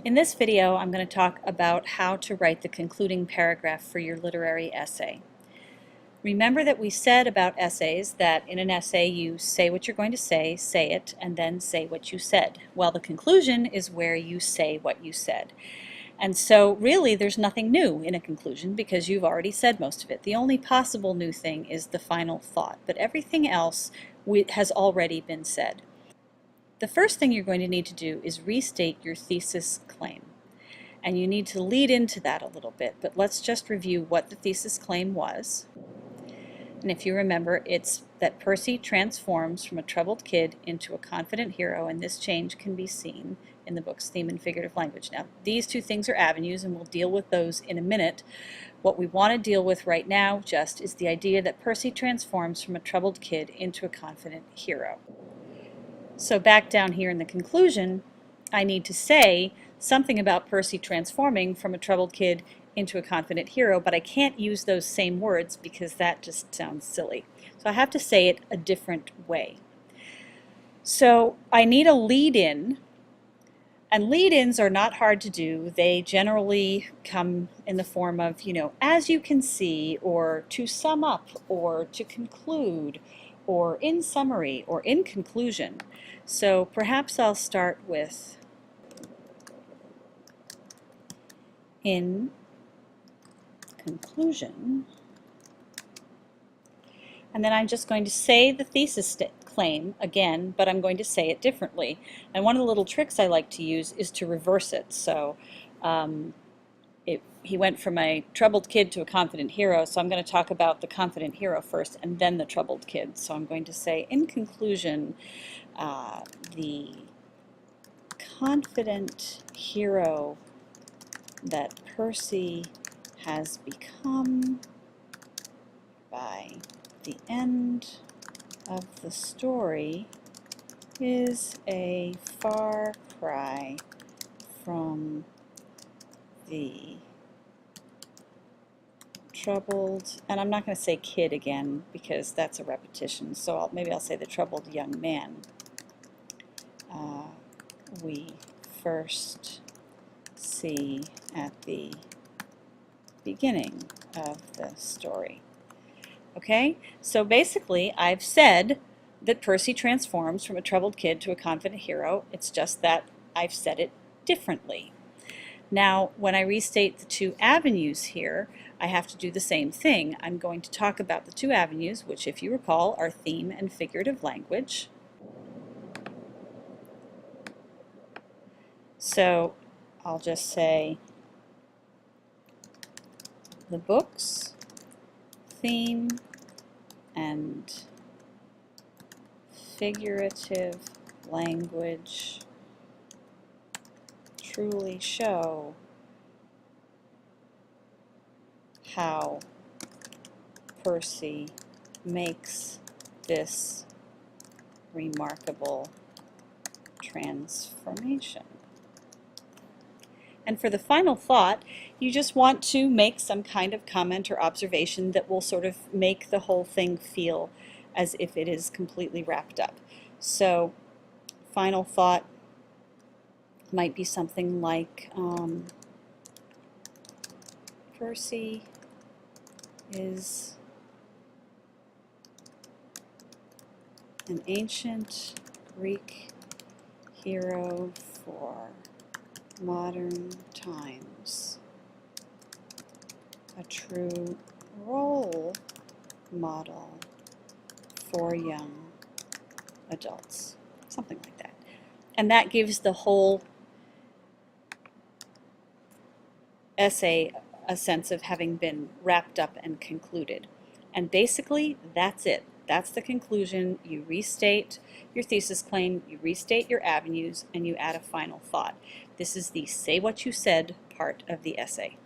In this video, I'm going to talk about how to write the concluding paragraph for your literary essay. Remember that we said about essays that in an essay you say what you're going to say it, and then say what you said. Well, the conclusion is where you say what you said. And so really there's nothing new in a conclusion because you've already said most of it. The only possible new thing is the final thought, but everything else has already been said. The first thing you're going to need to do is restate your thesis claim. And you need to lead into that a little bit, but let's just review what the thesis claim was. And if you remember, it's that Percy transforms from a troubled kid into a confident hero, and this change can be seen in the book's theme and figurative language. Now, these two things are avenues, and we'll deal with those in a minute. What we want to deal with right now just is the idea that Percy transforms from a troubled kid into a confident hero. So back down here in the conclusion, I need to say something about Percy transforming from a troubled kid into a confident hero, but I can't use those same words because that just sounds silly. So I have to say it a different way. So I need a lead-in, and lead-ins are not hard to do. They generally come in the form of, as you can see, or to sum up, or to conclude, or in summary, or in conclusion. So perhaps I'll start with in conclusion, and then I'm just going to say the thesis claim again, but I'm going to say it differently. And one of the little tricks I like to use is to reverse it. So he went from a troubled kid to a confident hero, so I'm going to talk about the confident hero first and then the troubled kid. So I'm going to say, in conclusion, the confident hero that Percy has become by the end of the story is a far cry from the troubled, and I'm not going to say kid again because that's a repetition, so maybe I'll say the troubled young man we first see at the beginning of the story. Okay, so basically I've said that Percy transforms from a troubled kid to a confident hero. It's just that I've said it differently. Now, when I restate the two avenues here, I have to do the same thing. I'm going to talk about the two avenues, which, if you recall, are theme and figurative language. So I'll just say the book's theme and figurative language truly show how Percy makes this remarkable transformation. And for the final thought, you just want to make some kind of comment or observation that will sort of make the whole thing feel as if it is completely wrapped up. So, final thought might be something like, Percy is an ancient Greek hero for modern times, a true role model for young adults, something like that. And that gives the whole essay a sense of having been wrapped up and concluded. And basically, that's it. That's the conclusion. You restate your thesis claim, you restate your avenues, and you add a final thought. This is the say what you said part of the essay.